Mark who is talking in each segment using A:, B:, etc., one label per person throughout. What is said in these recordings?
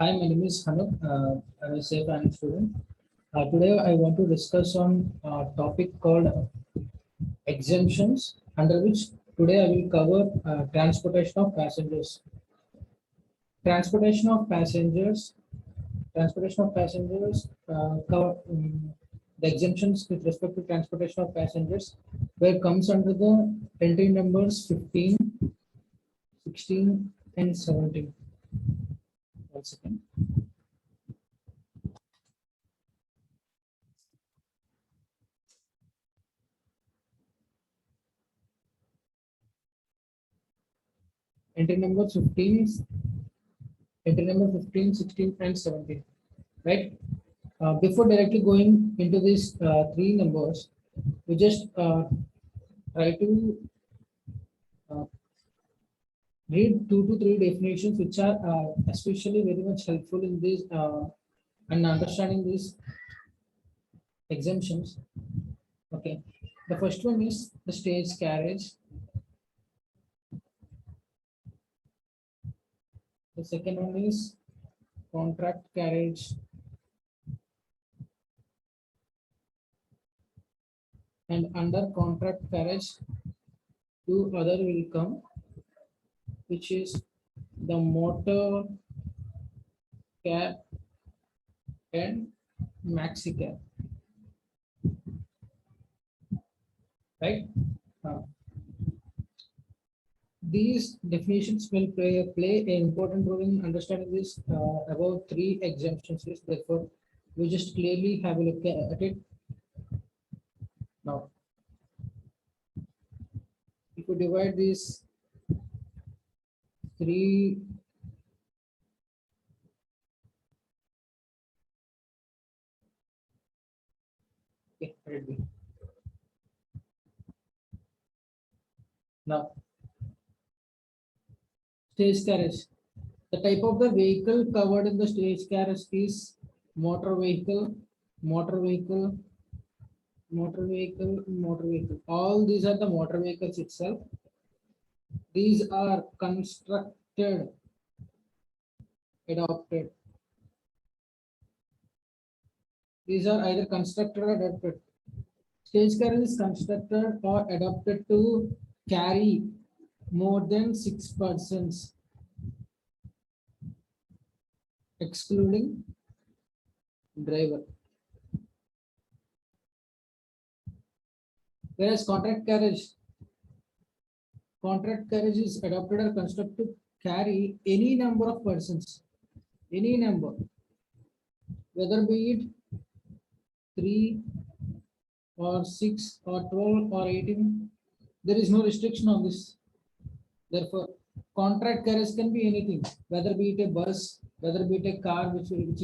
A: Hi, my name is Hanup. I'm a safe finance student. Today, I want to discuss on a topic called exemptions, under which today I will cover transportation of passengers. Transportation of passengers. Transportation of passengers cover the exemptions with respect to transportation of passengers, where comes under the entry numbers 15, 16, and 17. One second. Entry number 15, entry number 15, 16, and 17. Right? Before directly going into these three numbers, we just try to uh, read two to three definitions, which are especially very much helpful in this and understanding these exemptions. Okay, the first one is the stage carriage. The second one is contract carriage, and under contract carriage, two other will come, which is the motor cab and maxi cab. Right? Uh, these definitions will play an important role in understanding this about three exemptions list. Therefore, we just clearly have a look at it now. If we divide these three okay, ready. Now, stage carriage. The type of the vehicle covered in the stage carriage is motor vehicle, motor vehicle, motor vehicle, motor vehicle. All these are the motor vehicles itself. These are constructed, adopted. These are either constructed or adopted. Stage carriage is constructed or adopted to carry more than 6 persons, excluding driver. Whereas contract carriage is adopted or constructed to carry any number of persons, any number, whether be it 3 or 6 or 12 or 18. There is no restriction on this. Therefore, contract carriage can be anything, whether be it a bus, whether be it a car, which will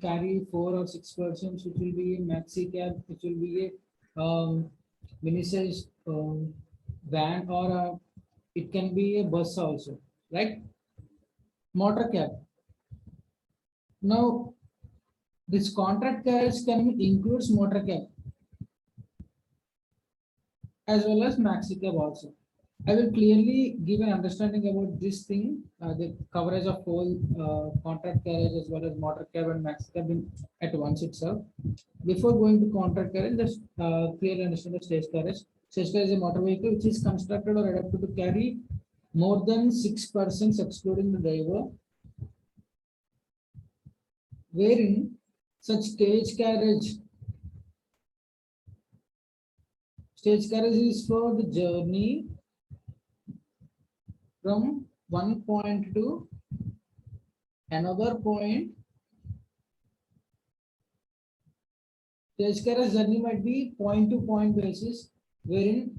A: carry 4 or 6 persons, which will be a maxi cab, which will be a mini size van, or it can be a bus also, right? Motor cab. Now, this contract carriage can includes motor cab as well as maxi cab also. I will clearly give an understanding about this thing, the coverage of whole contract carriage as well as motor cab and maxi cab at once itself. Before going to contract carriage, let's clearly understand the stage carriage. Stage carriage is a motor vehicle which is constructed or adapted to carry more than 6 persons, excluding the driver, wherein such stage carriage is for the journey from one point to another point. Stage carriage journey might be point to point basis, wherein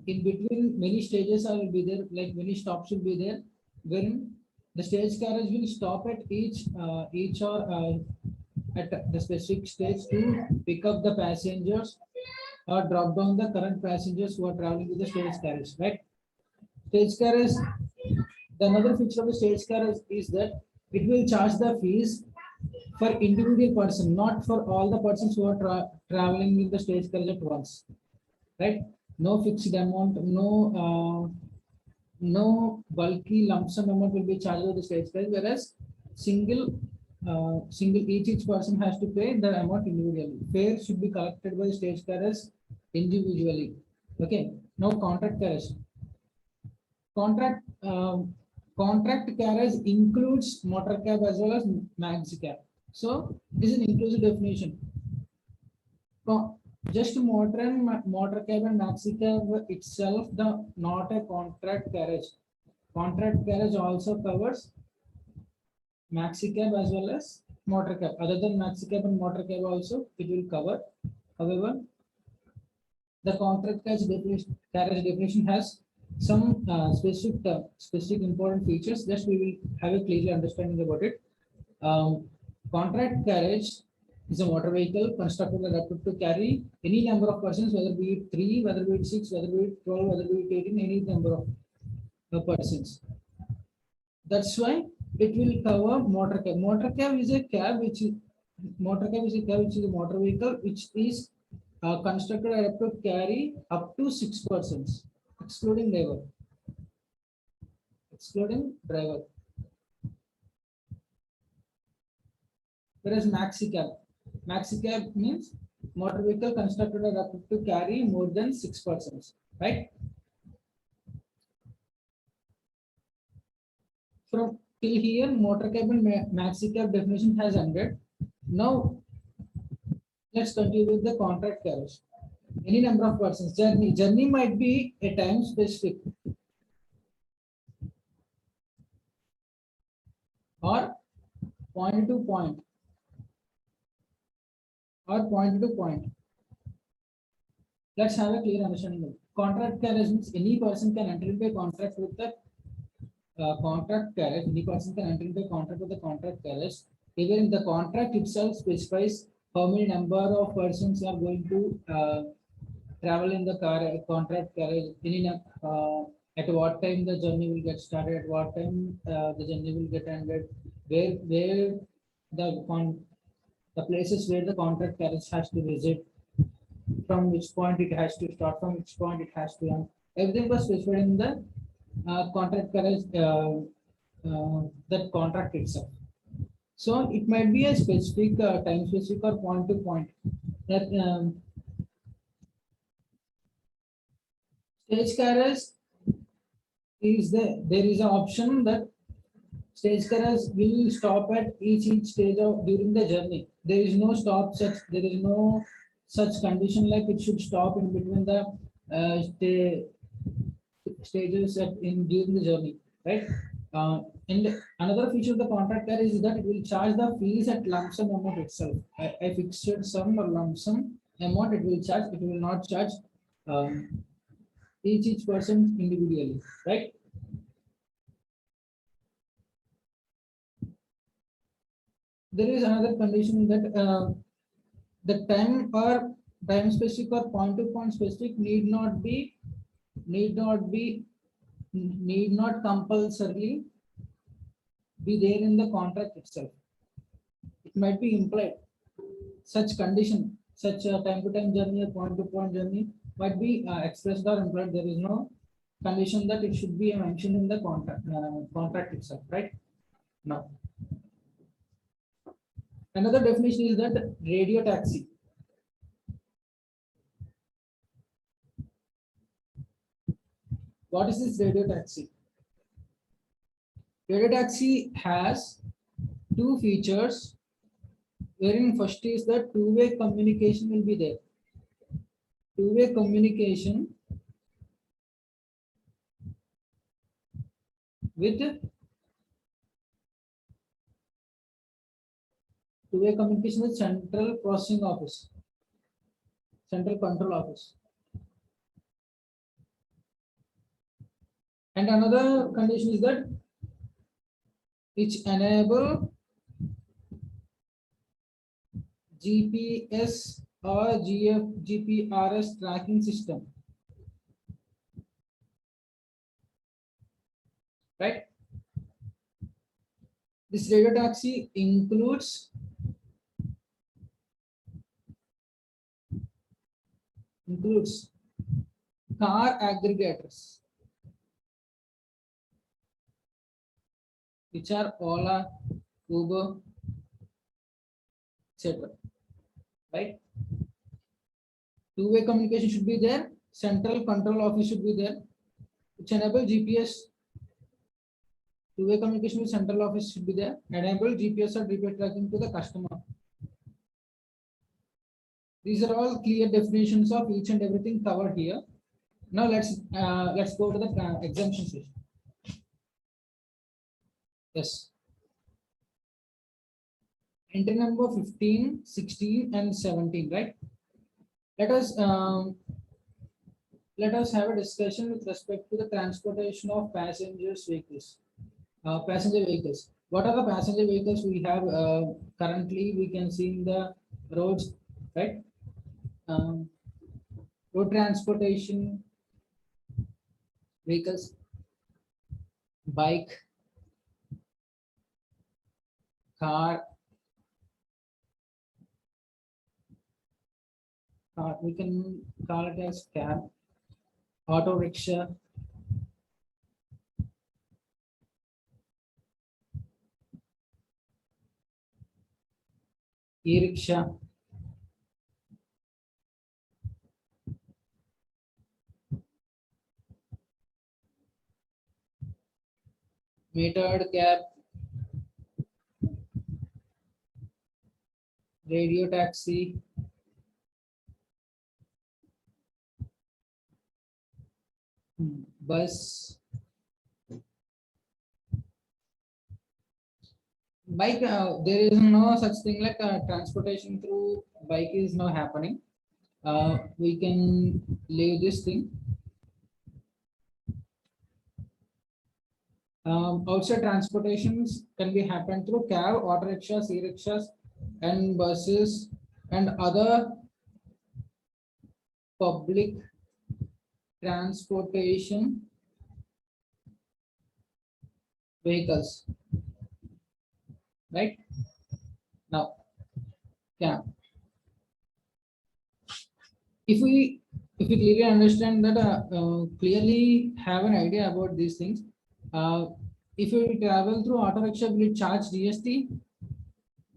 A: in between many stages will be there, like many stops will be there, wherein the stage carriage will stop at each or at the specific stage to pick up the passengers or drop down the current passengers who are traveling with the stage carriage, right? Stage carriage, the another feature of the stage carriage is that it will charge the fees for individual person, not for all the persons who are traveling in the stage carriage at once, right? No fixed amount, no no bulky lump sum amount will be charged by the stage carriage, whereas single each person has to pay the amount individually. Fare should be collected by stage carriage individually. Okay. Now contract carriage. Contract contract carriage includes motor cab as well as maxi cab. So this is an inclusive definition. Just motor cab and maxi cab itself, the not a contract carriage. Contract carriage also covers maxi cab as well as motor cab. Other than maxi cab and motor cab also it will cover. However, the contract carriage definition has some specific important features. Just we will have a clear understanding about it. Contract carriage is a motor vehicle constructed and adapted to carry any number of persons, whether be it 3, whether be it 6, whether be it 12, whether be it 18, any number of persons. That's why it will cover motor cab. Motor cab is a cab which is a motor vehicle which is constructed and adapted to carry up to 6 persons, excluding driver. Excluding driver. Whereas maxi cab means motor vehicle constructed and adapted to carry more than 6 persons, right? From till here, motor cab and maxi cab definition has ended. Now let's continue with the contract carriage. Any number of persons. Journey might be a time specific or point to point or point to point. Let's have a clear understanding of it. Contract carriage means any person can enter into a contract with the contract carriage. Any person can enter into a contract with the contract carriage. Even the contract itself specifies how many number of persons are going to travel in the contract carriage. At what time the journey will get started, at what time the journey will get ended, where the places where the contract carriage has to visit, from which point it has to start, from which point it has to end. Everything was specified in the contract carriage, that contract itself. So it might be a specific time specific or point to point. That stage carriage is there is an option that stage carriage will stop at each stage of during the journey. There is no there is no such condition like it should stop in between the stages during the journey, right? And another feature of the contract carriage is that it will charge the fees at lump sum amount itself. A fixed sum or lump sum amount it will charge. It will not charge each person individually, right? There is another condition that the time specific or point to point specific need not compulsorily be there in the contract itself. It might be implied. Such condition, such a time to time journey or point to point journey might be expressed or implied. There is no condition that it should be mentioned in the contract itself, right? Now, another definition is that radio taxi. What is this radio taxi? Radio taxi has two features, wherein first is that two-way communication will be there. Two-way communication with central processing office, central control office. And another condition is that which enable GPS or GPRS tracking system, right? This radio taxi includes car aggregators. which are Ola, Uber, etc. Right? Two-way communication should be there. Central control office should be there, which enable GPS. Two-way communication with central office should be there. Enable GPS or GPS tracking to the customer. These are all clear definitions of each and everything covered here. Now let's go to the exemption section. Yes. Entry number 15, 16, and 17. Right. Let us let us have a discussion with respect to the transportation of passengers vehicles. Passenger vehicles. What are the passenger vehicles we have currently? We can see in the roads, right? Um, road transportation vehicles, bike, car. We can call it as cab, auto rickshaw, e-rickshaw, metered cab, radio taxi, bus, bike. There is no such thing like transportation through bike is now happening. We can leave this thing. Outside transportations can be happened through cab, auto rickshaws, e-rickshaws, and buses and other public transportation vehicles. Right now, yeah. If we clearly understand that, clearly have an idea about these things. If you travel through auto rickshaw, will it charge GST?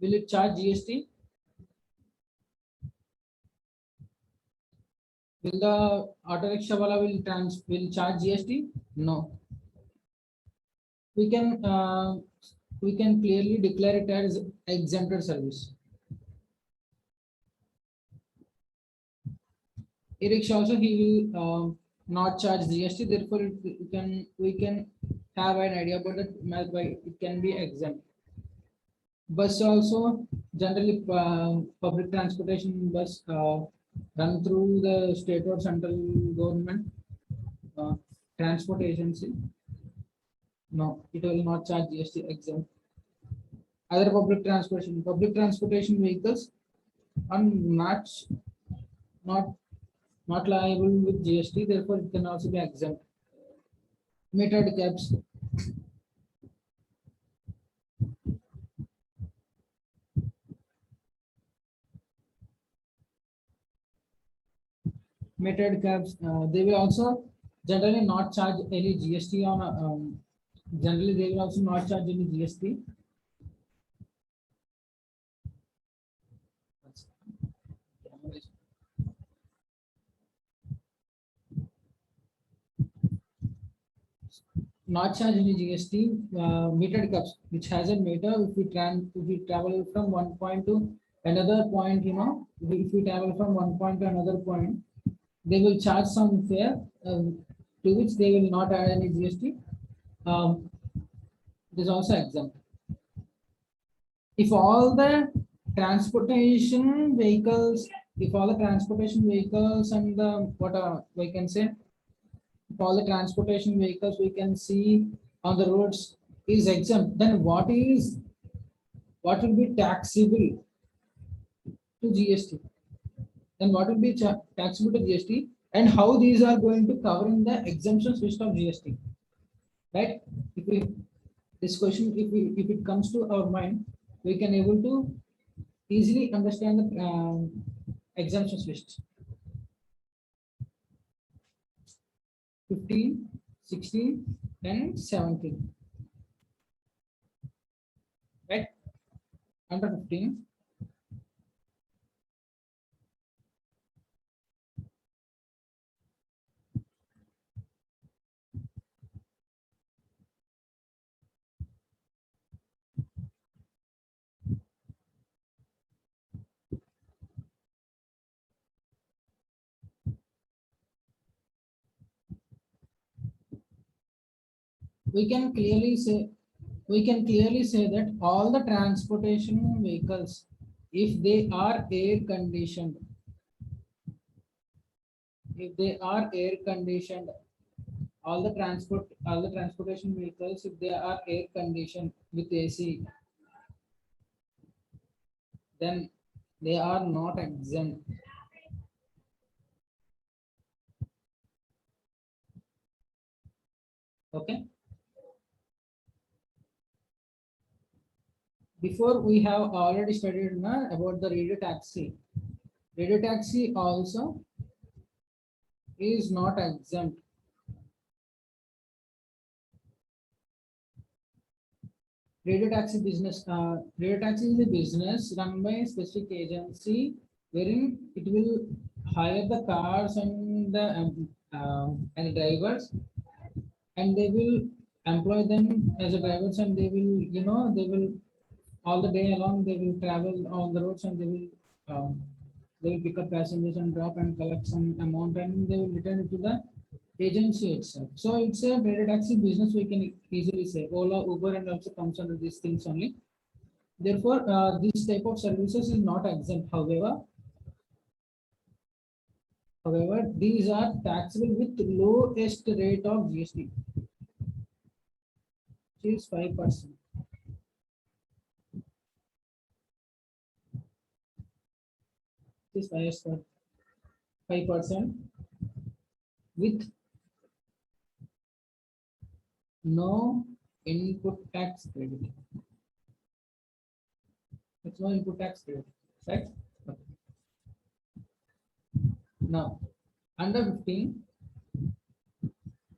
A: Will it charge GST? Will the auto rickshaw wala will charge GST? No. We can clearly declare it as exempted service. E-rickshaw also he will not charge GST. Therefore, we can have an idea about it. Why it can be exempt. Bus also generally public transportation bus run through the state or central government uh, transport agency. No, it will not charge GST exempt. Other public transportation vehicles are not not liable with GST. Therefore, it can also be exempt. Metered cabs. Metered cabs. They will also generally not charge any GST on. Generally, they will also not charge any GST. Not charge any GST. Metered cabs, which has a meter. If we travel from one point to another point, if we travel from one point to another point, they will charge some fare, to which they will not add any GST. It is also exempt. If all the transportation vehicles, and the what we can say, if all the transportation vehicles we can see on the roads is exempt, then what will be taxable to GST? Then what will be taxable to GST, and how these are going to cover in the exemptions list of GST? Right? This question, if it comes to our mind, we can able to easily understand the exemptions list. 15, 16, and 17. right? Under 15. We can clearly say that all the transportation vehicles, if they are air conditioned, all the transportation vehicles, if they are air conditioned with AC, then they are not exempt. Okay. Before we have already studied about the radio taxi. Radio taxi also is not exempt. Radio taxi is a business run by a specific agency wherein it will hire the cars and drivers, and they will employ them as a drivers, and they will all the day along they will travel on the roads, and they will pick up passengers and drop and collect some amount, and they will return it to the agency itself. So it's a radio taxi business, we can easily say. Ola, Uber, and also comes under these things only. Therefore, this type of services is not exempt. However, these are taxable with lowest rate of GST, which is 5%. This is 5% with no input tax credit. It's no input tax credit, right? Okay. Now, under 15,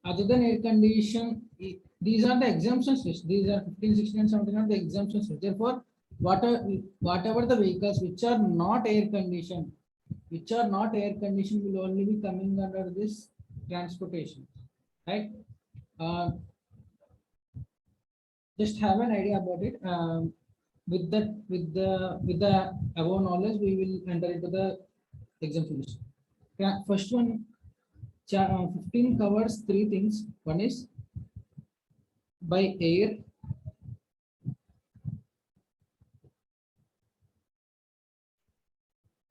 A: other than air condition, these are the exemptions list. These are 15, 16, and 17 are the exemptions list. Therefore, whatever the vehicles which are not air conditioned, will only be coming under this transportation, right? Just have an idea about it. With the above knowledge, we will enter into the exemption list. First one, 15 covers three things. One is by air,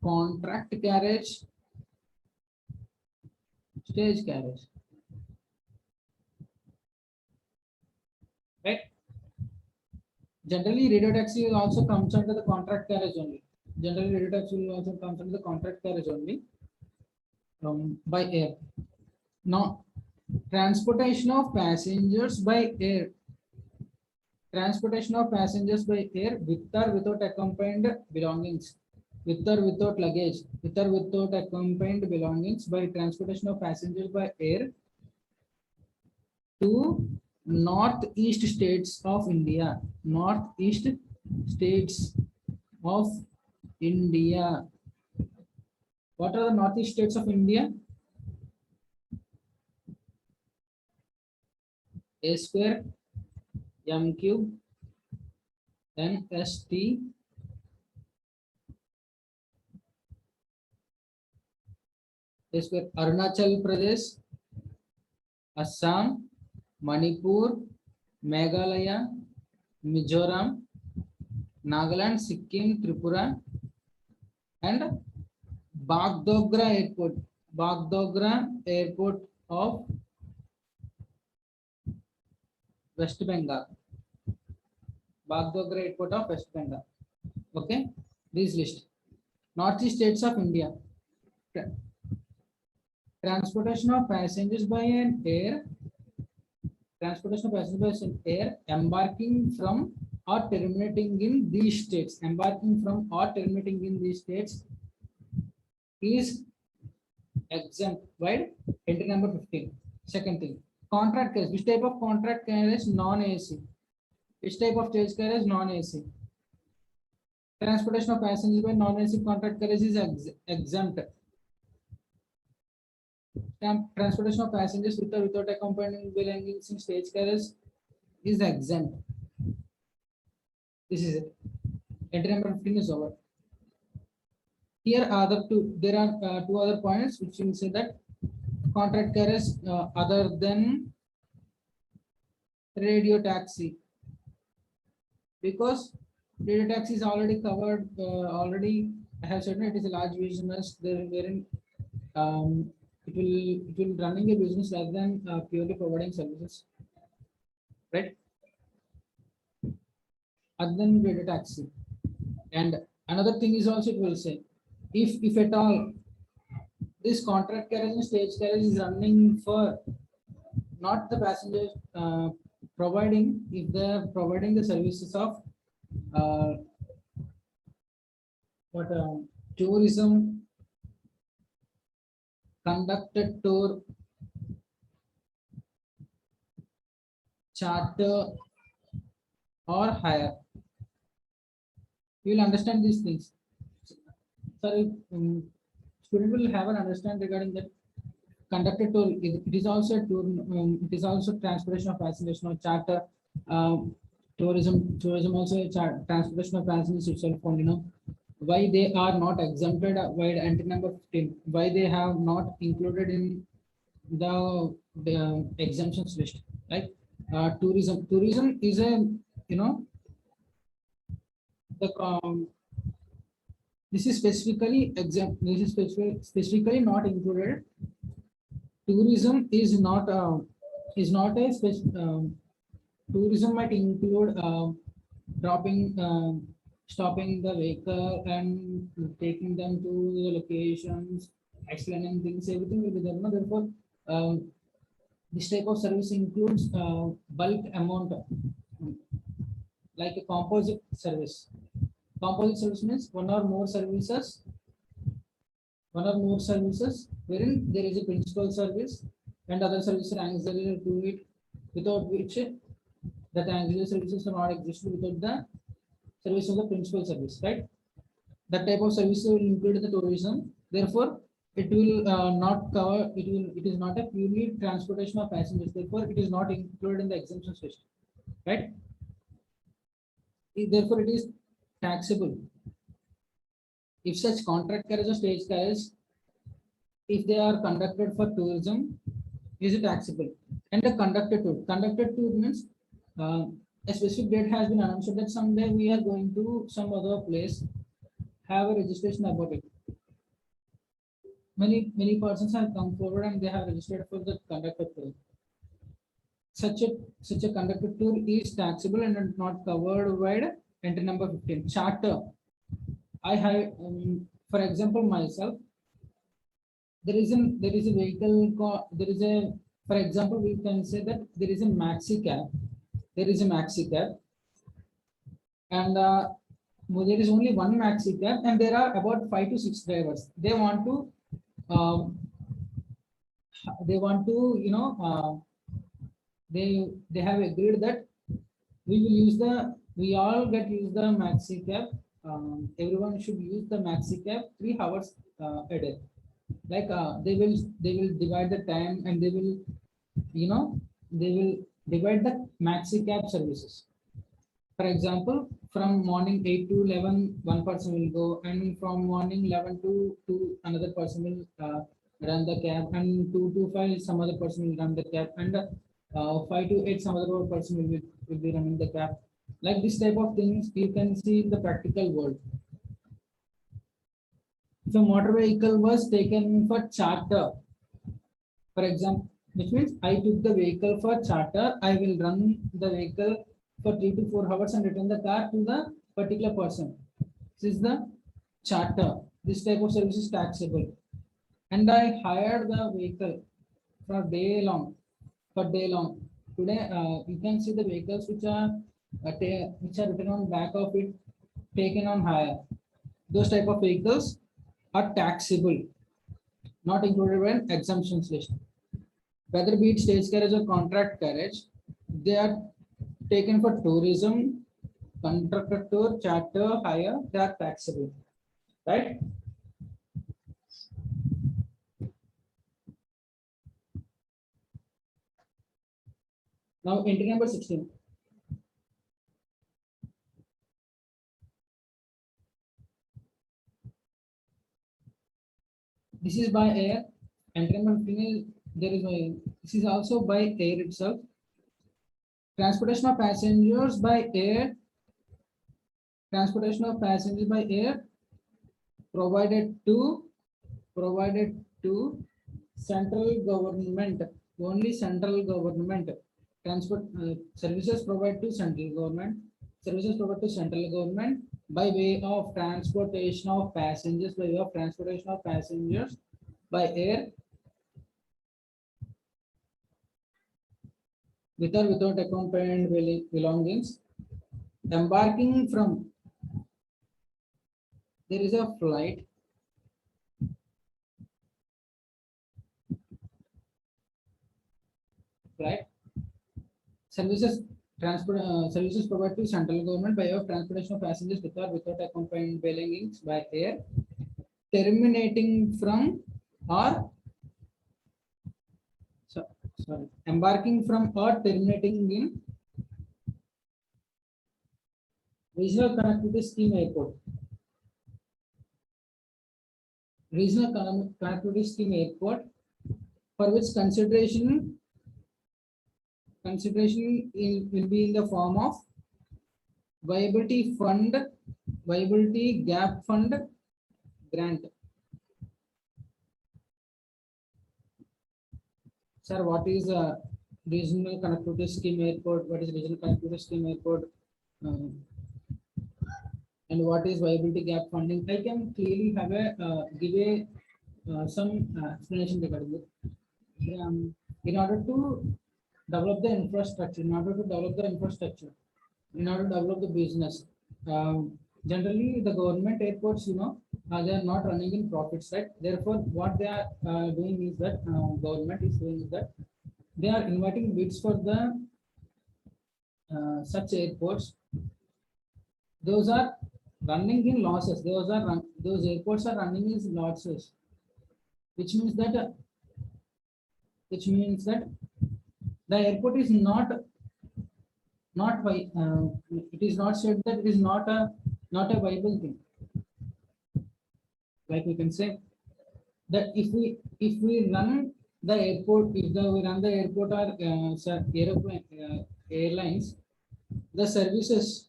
A: contract carriage, stage carriage, right? Generally, radio taxi also comes under the contract carriage only. Generally, radio taxi will also comes under the contract carriage only, by air. Now, transportation of passengers by air. Transportation of passengers by air with or without accompanied belongings, with or without luggage, with or without accompanied belongings, by transportation of passengers by air to northeast states of India. Northeast states of India. What are the northeast states of India? A square, M cube, NST, A square, Arunachal Pradesh, Assam, Manipur, Meghalaya, Mizoram, Nagaland, Sikkim, Tripura, and Bagdogra Airport. Bagdogra Airport of West Bengal. Bagdogra Airport of West Bengal. Okay, this list. Northeast states of India. Transportation of passengers by an air. Transportation of passengers by an air embarking from or terminating in these states. Embarking from or terminating in these states is exempt. Right? Entry number 15. Second thing, contract carriage. Which type of contract carriage? Non-AC. Which type of stage carriage? Non-AC. Transportation of passengers by non-AC contract carriage is exempt. Transportation of passengers with or without accompanying belongings in stage carriage is exempt. This is it. Entry number 15 is over. Here are the two. There are two other points which will say that contract carriage other than radio taxi, because radio taxi is already covered. Already, I have said it is a large business. There, wherein it will running a business rather than purely providing services, right? Other than radio taxi. And another thing is also it will say, if at all this contract carriage and stage carriage is running for not the passengers providing, if they are providing the services of what tourism, conducted tour, charter, or hire. You will understand these things. Sorry, student will have an understand regarding that. Conducted tour, it is also a tour, it is also transportation of passengers, no charter, tourism also a transportation of passengers itself. You know why they are not exempted by entry number 15, why they have not included in the exemptions list. Like tourism is a, you know, the this is specifically exempt, this is specifically not included. Tourism is not a tourism might include dropping stopping the vehicle and taking them to the locations, explaining things, everything will be there. No? Therefore, this type of service includes bulk amount, like a composite service. Composite service means one or more services wherein there is a principal service and other services are auxiliary to it, without which that auxiliary services are not existed without the service of the principal service, right? That type of service will include the tourism. Therefore, it will not cover. It is not a purely transportation of passengers. Therefore, it is not included in the exemption list, right? Therefore, it is taxable. If such contract carriage or stage carriage, if they are conducted for tourism, is it taxable? And the conducted tour means a specific date has been announced that someday we are going to some other place, have a registration about it. Many persons have come forward and they have registered for the conducted tour. Such a conducted tour is taxable and not covered by entry number 15. Charter. I have, for example, myself. There is a vehicle. There is a, for example, we can say that there is a maxi cab. There is a maxi cab, and there is only one maxi cab, and there are about 5 to 6 drivers. They want to, you know, they have agreed that we all use the maxi cab. Everyone should use the maxi cab 3 hours a day. Like they will divide the time, and they will, you know, they will divide the maxi cab services. For example, from morning 8 to 11, one person will go, and from morning 11 to 2, another person will run the cab, and 2 to 5, some other person will run the cab, and 5 to 8, some other person will be running the cab. Like this type of things you can see in the practical world. If a motor vehicle was taken for charter, for example, which means I took the vehicle for charter, I will run the vehicle for 3 to 4 hours and return the car to the particular person. This is the charter. This type of service is taxable. And I hired the vehicle for day long. Today, you can see the vehicles which are written on back of it, taken on hire. Those type of vehicles are taxable, not included in exemptions list. Whether be it stage carriage or contract carriage, they are taken for tourism, contractor, charter, hire, they are taxable, right? Now entry number 16. This is by air. Entry number 15 is there is by. This is also by air itself. Transportation of passengers by air. Transportation of passengers by air provided to central government, only central government. Transport services provided to central government, services provided to central government by way of transportation of passengers, by way of transportation of passengers by air, with or without accompanying belongings, embarking from, there is a flight, right? Services services provided to central government by way of transportation of passengers with or without accompanying belongings by air, terminating from or so, sorry, embarking from or terminating in regional connectivity scheme airport. Regional connectivity scheme airport, for which consideration will be in the form of viability fund, viability gap fund grant. Sir, what is a regional connectivity scheme airport? What is regional connectivity scheme airport? And what is viability gap funding? I can clearly have a give a some explanation regarding it. In order to develop the infrastructure, in order to develop the business, generally the government airports, they are not running in profits, right? Therefore, what they are doing is that government is doing is that they are inviting bids for the such airports. Those are running in losses. Those airports are running in losses, which means that the airport is not it is not said that it is not a viable thing. Like we can say that if we run the airport, we run the airport or aeroplane airlines, the services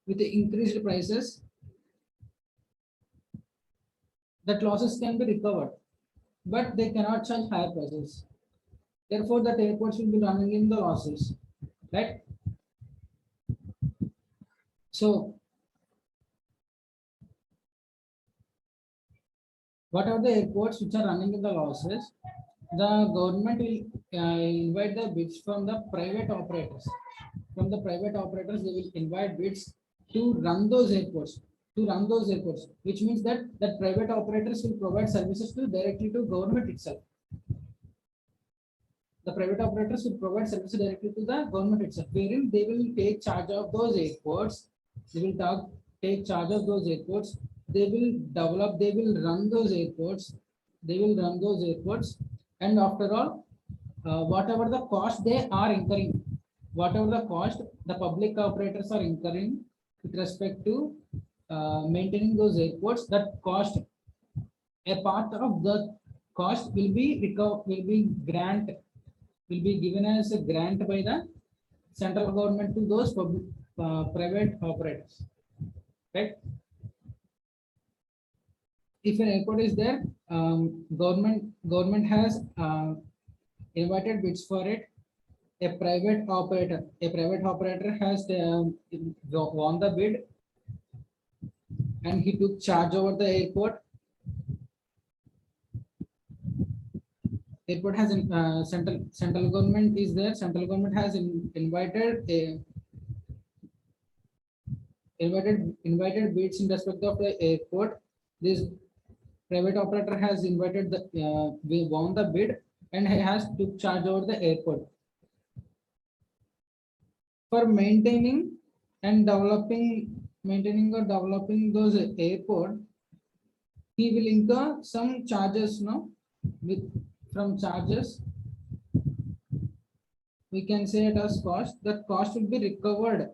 A: with the increased prices, that losses can be recovered, but they cannot charge higher prices. Therefore, that airports will be running in the losses, right? So, what are the airports which are running in the losses? The government will invite the bids from the private operators. From the private operators, they will invite bids to run those airports. Which means that private operators will provide services directly to government itself. The private operators will provide services directly to the government itself, wherein they will take charge of those airports. Take charge of those airports. They will develop. They will run those airports. And after all, whatever the cost they are incurring, whatever the cost the public operators are incurring with respect to maintaining those airports, that cost, a part of the cost will be given as a grant by the central government to those private operators, right? If an airport is there, government has invited bids for it. A private operator has won the bid, and he took charge over the airport. Airport has central government is there. Central government has invited bids in respect of the airport. This private operator has invited we won the bid, and he has took charge over the airport. for maintaining or developing those airport, he will incur some charges, no? With from charges, we can say it as cost. That cost will be recovered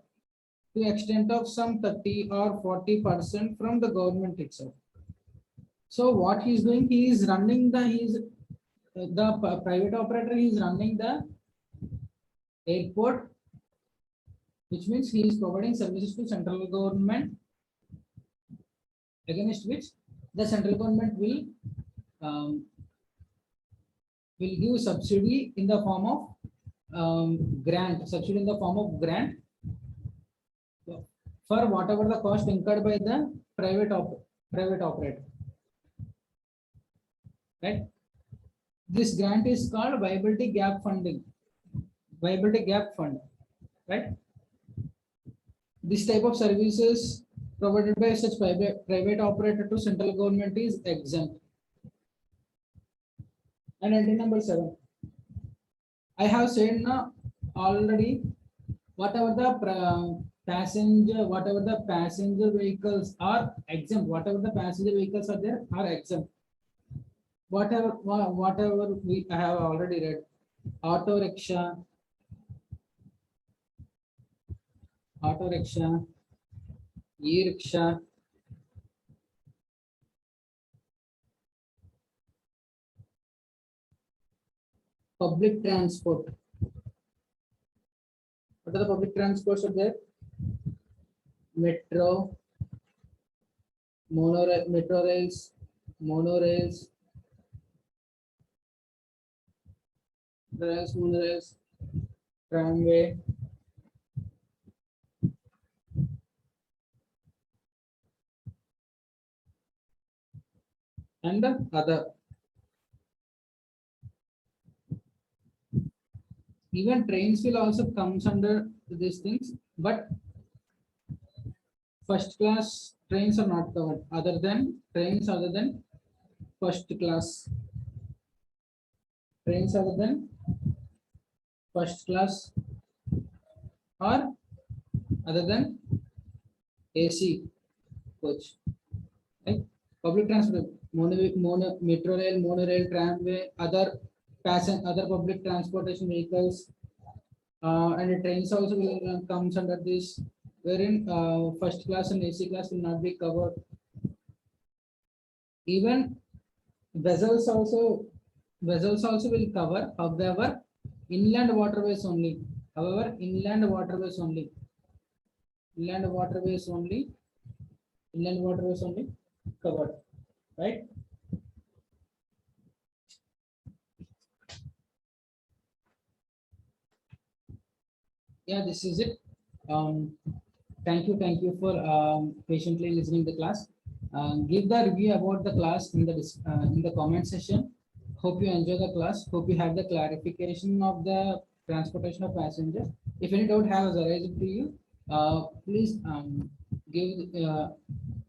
A: to extent of some 30 or 40% from the government itself. So what he is doing, he is running the private operator. He is running the airport, which means he is providing services to central government, against which the central government um, will give subsidy in the form of grant for whatever the cost incurred by the private operator. Right? This grant is called viability gap funding. Viability gap fund. Right? This type of services provided by such private operator to central government is exempt. And entry number 7. I have said now already, whatever the passenger vehicles are exempt, whatever the passenger vehicles are there are exempt. Whatever I have already read, auto rickshaw, e-rickshaw, public transport. What are the public transports are there? Metro, monorails, monorails, tramway, and the other. Even trains will also comes under these things, but first class trains are not covered. Other than first class, trains other than first class, or other than AC coach. Right? Public transport, metro rail, monorail, tramway, other public transportation vehicles, and trains also will comes under this, wherein first class and AC class will not be covered. Even vessels also will cover, however, inland waterways only. Inland waterways only covered, right? Yeah, this is it. Thank you for patiently listening to the class. Give the review about the class in the comment section. Hope you enjoy the class. Hope you have the clarification of the transportation of passengers. If any doubt has arisen to you, please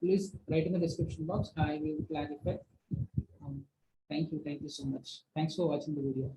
A: please write in the description box. I will clarify. Thank you so much. Thanks for watching the video.